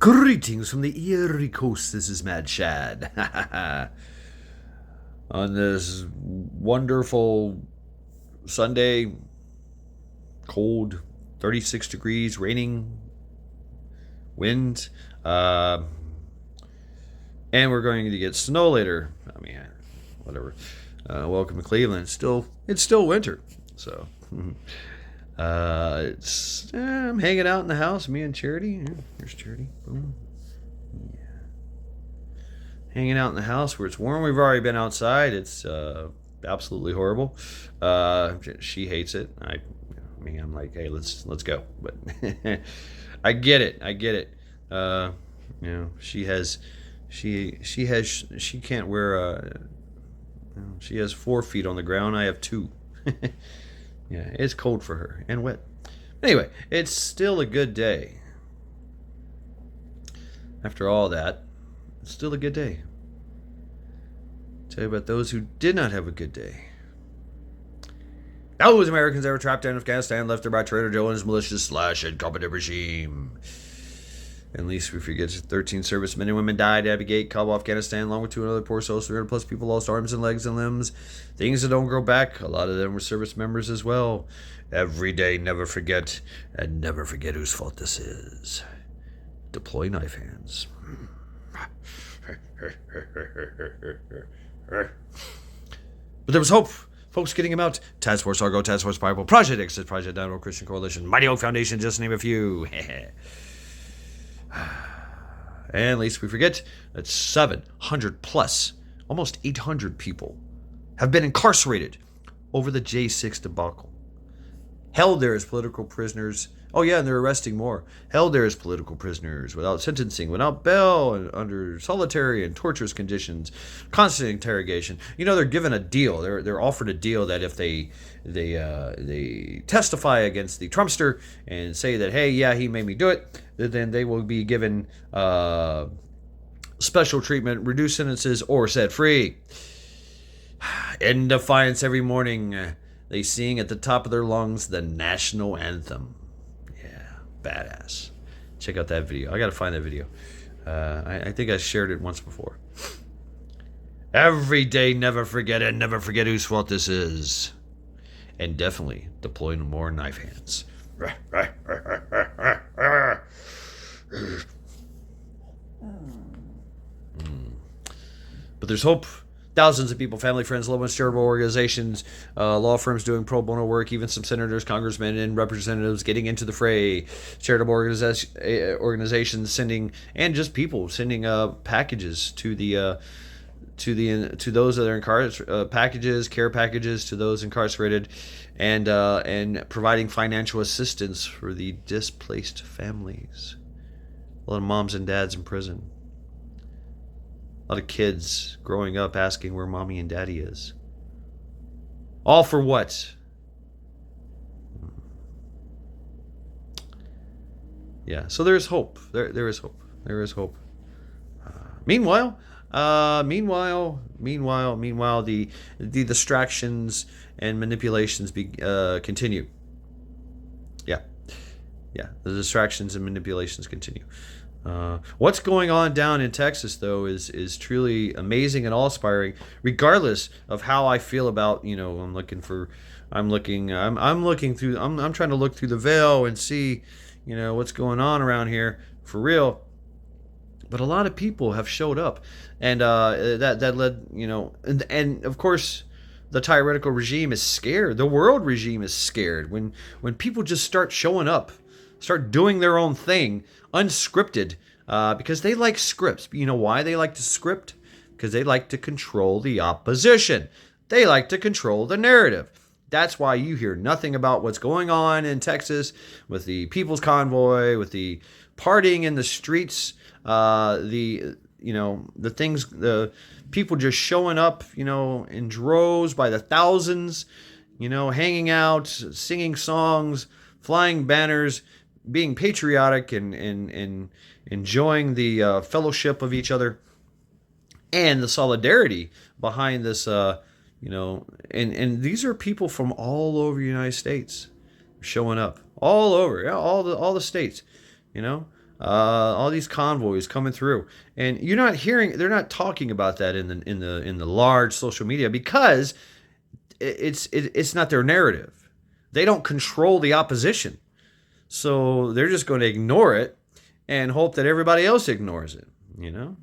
Greetings from the Erie Coast. This is Mad Shad. On this wonderful Sunday, cold, 36 degrees, raining, wind, and we're going to get snow later. I mean, whatever. Welcome to Cleveland. It's still winter, so I'm hanging out in the house. Me and Charity. Here's Charity. Boom. Yeah. Hanging out in the house where it's warm. We've already been outside. It's absolutely horrible. She hates it. I'm like, hey, let's go. But I get it. She can't wear. She has 4 feet on the ground. I have 2. Yeah, it's cold for her and wet. Anyway, it's still a good day. After all that, it's still a good day. Tell you about those who did not have a good day. Those Americans that were trapped in Afghanistan, left there by Trader Joe and his malicious / incompetent regime. At least we forget 13 servicemen and women died at Abbey Gate, Kabul, Afghanistan, along with 2 other poor souls. 300 plus people lost arms and legs and limbs. Things that don't grow back. A lot of them were service members as well. Every day, never forget, and never forget whose fault this is. Deploy knife hands. But there was hope. Folks getting him out. Task Force Argo, Task Force Bible, Project Exit, Project Download Christian Coalition, Mighty Oak Foundation, just to name a few. And at least we forget that 700 plus, almost 800 people have been incarcerated over the J6 debacle. Held there as political prisoners. Oh yeah, and they're arresting more. Held there as political prisoners without sentencing, without bail, and under solitary and torturous conditions, constant interrogation. They're given a deal. They're offered a deal that if they testify against the Trumpster and say that, hey, yeah, he made me do it, then they will be given special treatment, reduced sentences, or set free. In defiance, every morning they sing at the top of their lungs the national anthem. Badass. Check out that video. I gotta find that video. I think I shared it once before. Every day, never forget it. Never forget whose fault this is. And definitely deploy no more knife hands. But there's hope. Thousands of people, family, friends, loved ones, charitable organizations, law firms doing pro bono work, even some senators, congressmen, and representatives getting into the fray. Charitable organizations sending, and just people sending packages to those that are incarcerated, packages, care packages to those incarcerated, and providing financial assistance for the displaced families. A lot of moms and dads in prison. A lot of kids growing up asking where mommy and daddy is. All for what? Yeah, so there is hope. There is hope. There is hope. Meanwhile, the distractions and manipulations continue. Yeah, the distractions and manipulations continue. What's going on down in Texas, though, is truly amazing and awe-inspiring. Regardless of how I feel about, I'm trying to look through the veil and see, what's going on around here for real. But a lot of people have showed up, and that led, and of course, the tyrannical regime is scared. The world regime is scared when people just start showing up. Start doing their own thing, unscripted, because they like scripts. You know why they like to script? Because they like to control the opposition. They like to control the narrative. That's why you hear nothing about what's going on in Texas with the People's Convoy, with the partying in the streets, the people just showing up, in droves by the thousands, hanging out, singing songs, flying banners, being patriotic and enjoying the fellowship of each other and the solidarity behind this, and these are people from all over the United States showing up, all over, all the states, all these convoys coming through, and you're not hearing. They're not talking about that in the large social media because it's not their narrative. They don't control the opposition, so they're just going to ignore it and hope that everybody else ignores it. You know.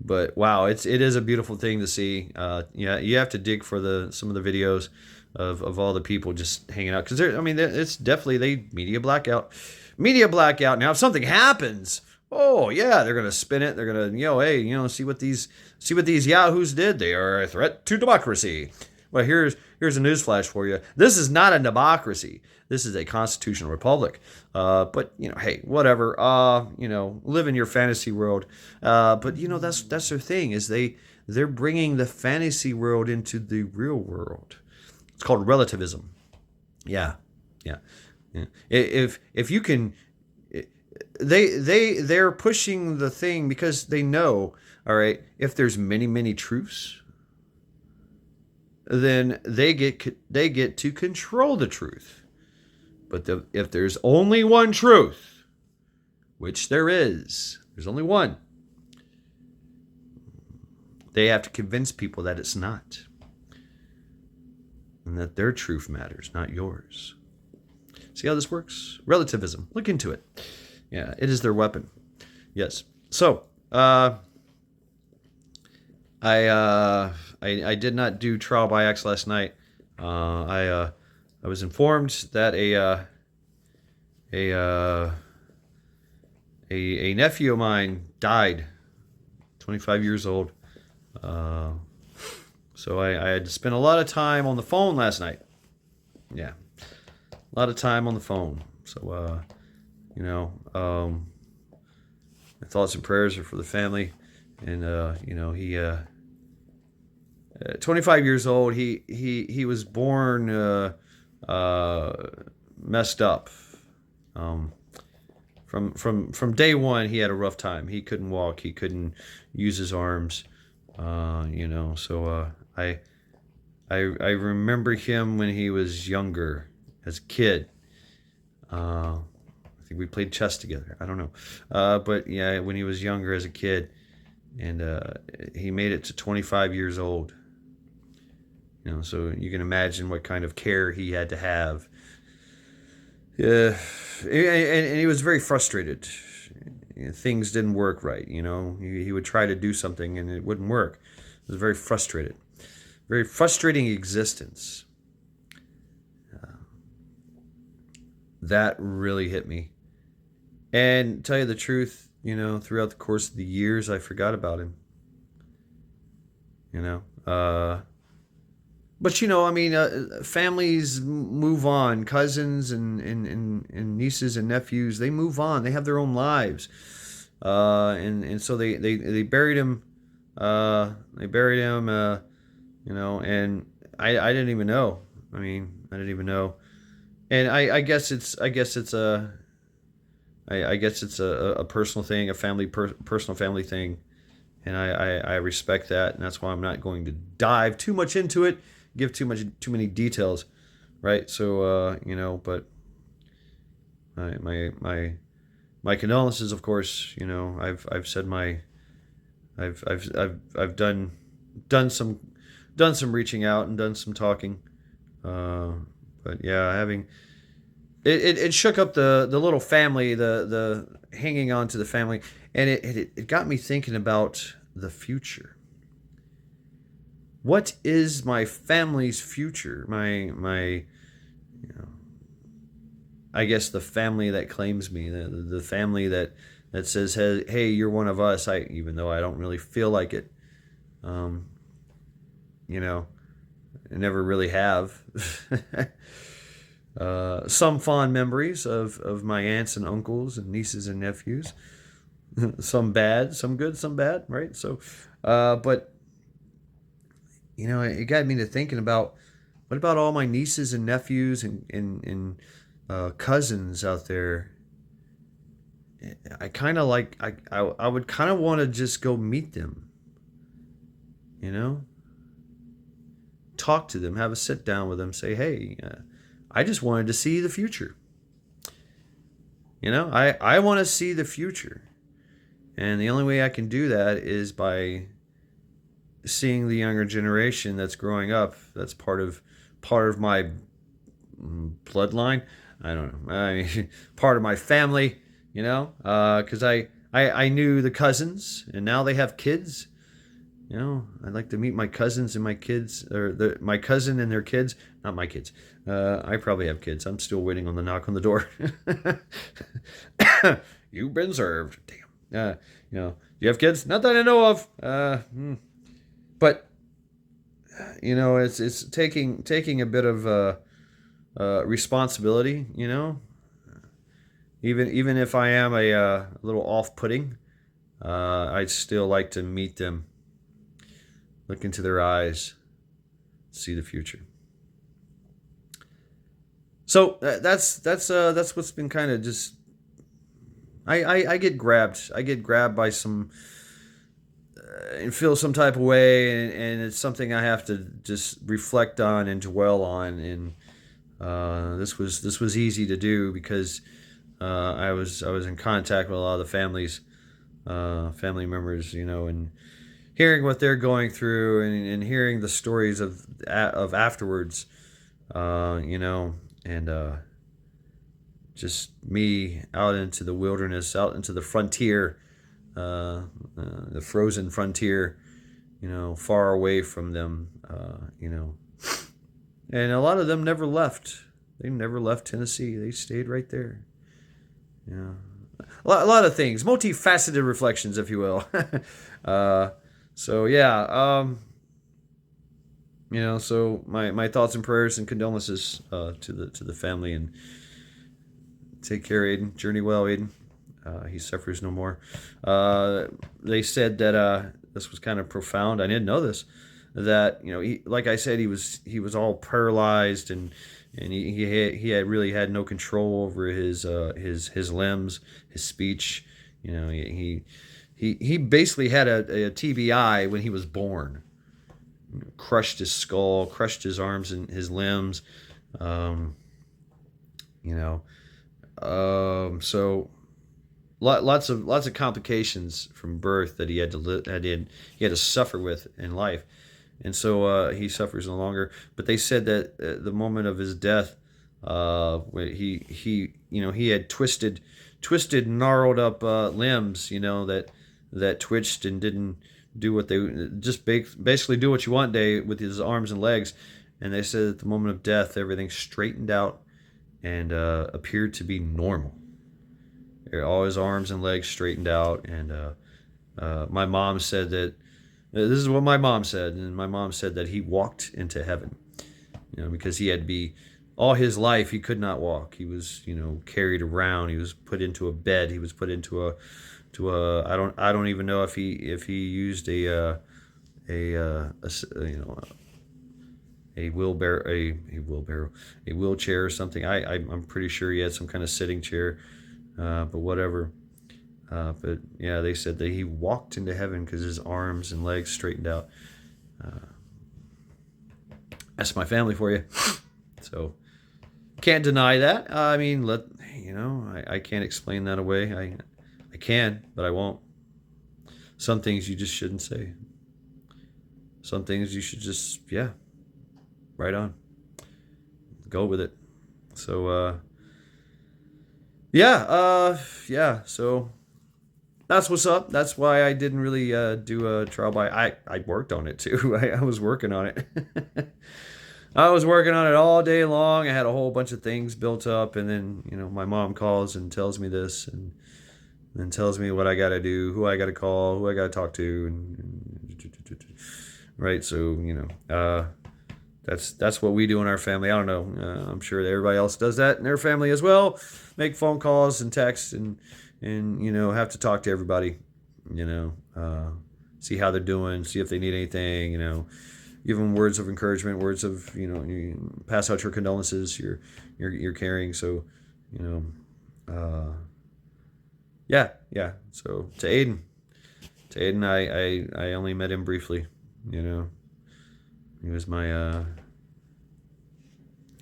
But wow, it is a beautiful thing to see. Yeah, you have to dig for some of the videos of all the people just hanging out because it's definitely they media blackout. Now, if something happens, oh yeah, they're gonna spin it. They're gonna hey see what these yahoos did. They are a threat to democracy. Well, here's a newsflash for you. This is not a democracy. This is a constitutional republic. But hey, whatever. Live in your fantasy world. But that's their thing is they're bringing the fantasy world into the real world. It's called relativism. Yeah, yeah, yeah. If you can, they're pushing the thing because they know. All right, if there's many truths, then they get to control the truth. But if there's only one truth, which there's only one, they have to convince people that it's not. And that their truth matters, not yours. See how this works? Relativism. Look into it. Yeah, it is their weapon. Yes. So, I did not do trial by axe last night. I was informed that a nephew of mine died, 25 years old. So I had to spend a lot of time on the phone last night. Yeah, a lot of time on the phone. So my thoughts and prayers are for the family, and he 25 years old. He was born messed up. From day one, he had a rough time. He couldn't walk. He couldn't use his arms. So I remember him when he was younger, as a kid. I think we played chess together. I don't know, but yeah, when he was younger as a kid, and he made it to 25 years old. So you can imagine what kind of care he had to have. Yeah, and he was very frustrated. Things didn't work right. He would try to do something and it wouldn't work. He was very frustrated. Very frustrating existence. That really hit me. And to tell you the truth, throughout the course of the years, I forgot about him. But families move on. Cousins and nieces and nephews, they move on. They have their own lives, and so they buried him. They buried him. And I didn't even know. I didn't even know. And I guess it's a personal thing, a personal family thing, and I respect that, and that's why I'm not going to dive too much into it. Give too many details, right? So but my condolences, of course. I've said I've done some reaching out and done some talking, but yeah, having it shook up the little family, the hanging on to the family, and it got me thinking about the future. What is my family's future? My I guess the family that claims me, the family that says, hey, you're one of us. Even though I don't really feel like it, I never really have. Some fond memories of my aunts and uncles and nieces and nephews. Some bad, some good, some bad, right? So, but it got me to thinking about what about all my nieces and nephews and cousins out there. I kind of I would kind of want to just go meet them, talk to them, have a sit down with them, say, hey, I just wanted to see the future. I want to see the future. And the only way I can do that is by seeing the younger generation that's growing up. That's part of my bloodline. I don't know. I mean, part of my family. Because I knew the cousins, and now they have kids. I'd like to meet my cousins and my kids, or my cousin and their kids. Not my kids. I probably have kids. I'm still waiting on the knock on the door. You've been served. Damn. Do you have kids? Not that I know of. But it's taking a bit of responsibility. Even if I am a little off-putting, I'd still like to meet them, look into their eyes, see the future. So that's what's been kind of just. I get grabbed. I get grabbed by some and feel some type of way, and it's something I have to just reflect on and dwell on. And this was easy to do because I was in contact with a lot of the family members, and hearing what they're going through, and hearing the stories of afterwards, and just me out into the wilderness, out into the frontier, the frozen frontier, far away from them, and a lot of them never left. They never left Tennessee. They stayed right there. Yeah, a lot of things, multifaceted reflections, if you will. So yeah, so my thoughts and prayers and condolences to the family, and take care, Aiden. Journey well, Aiden. He suffers no more. They said that this was kind of profound. I didn't know this. That like I said, he was all paralyzed, and he had really had no control over his limbs, his speech. He basically had a TBI when he was born. Crushed his skull, crushed his arms and his limbs. So lots of complications from birth that he had to suffer with in life, and so he suffers no longer. But they said that at the moment of his death, he had twisted, gnarled up limbs, that twitched and didn't do what they just basically do what you want day with his arms and legs. And they said at the moment of death, everything straightened out and appeared to be normal. All his arms and legs straightened out, and my mom said that this is what my mom said, and my mom said that he walked into heaven, because he had to be all his life he could not walk. He was carried around. He was put into a bed. He was put into a I don't even know if he used a wheelchair or something. I'm pretty sure he had some kind of sitting chair, but whatever. But yeah, they said that he walked into heaven because his arms and legs straightened out. That's my family for you. So can't deny that. I mean, I can't explain that away. I can, but I won't. Some things you just shouldn't say. Some things you should just, right on. Go with it. So, so that's what's up. That's why I didn't really do a trial by. I worked on it too. I was working on it. I was working on it all day long. I had a whole bunch of things built up, and then my mom calls and tells me this, and then tells me what I got to do, who I got to call, who I got to talk to, and right. So that's what we do in our family. I don't know. I'm sure that everybody else does that in their family as well. Make phone calls and texts, and have to talk to everybody. See how they're doing, see if they need anything. Give them words of encouragement, words of you pass out your condolences, you're carrying. So yeah. So to Aiden, I only met him briefly. He was my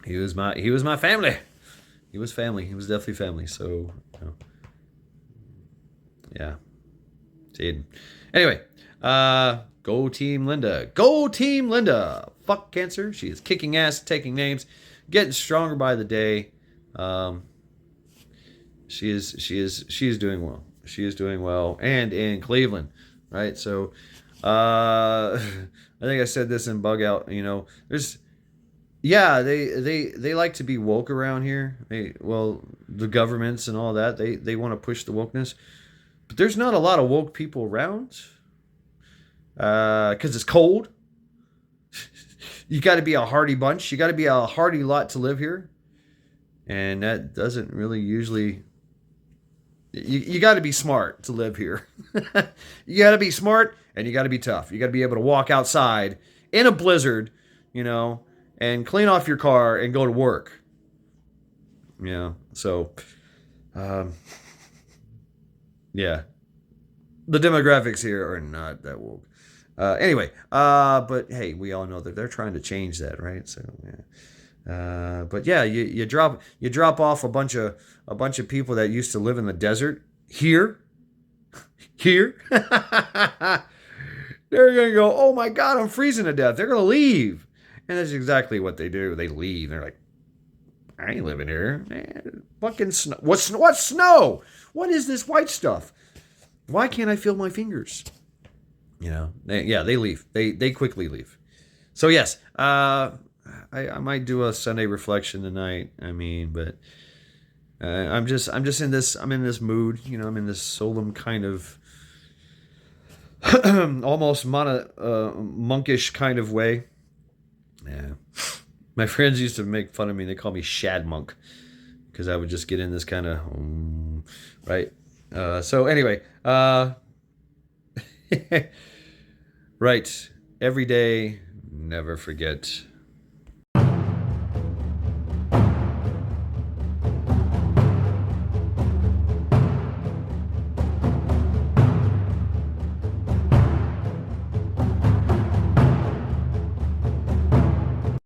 he was my family. He was family. He was definitely family. So So, yeah. See. Anyway, go Team Linda. Go Team Linda. Fuck cancer. She is kicking ass, taking names, getting stronger by the day. Um, she is doing well. She is doing well, and in Cleveland, right? So, I think I said this in Bug Out. There's yeah, they like to be woke around here. The governments and all that, they want to push the wokeness, but there's not a lot of woke people around, because it's cold. You got to be a hardy bunch. You got to be a hardy lot to live here, and that doesn't really usually. You got to be smart to live here. You got to be smart, and you got to be tough. You got to be able to walk outside in a blizzard, and clean off your car and go to work. So, yeah, the demographics here are not that woke. Anyway, but hey, we all know that they're trying to change that, right? So, yeah. But yeah, you drop off a bunch of people that used to live in the desert here. They're gonna go, oh my god, I'm freezing to death. They're gonna leave, and that's exactly what they do. They leave. They're like, I ain't living here, man. Fucking snow. What's snow? What is this white stuff? Why can't I feel my fingers? They leave. They quickly leave. So yes, I might do a Sunday reflection tonight. But I'm in this mood. I'm in this solemn kind of almost monkish kind of way. Yeah, my friends used to make fun of me. They call me Shad Monk because I would just get in this kind of right. So anyway, right. Every day, never forget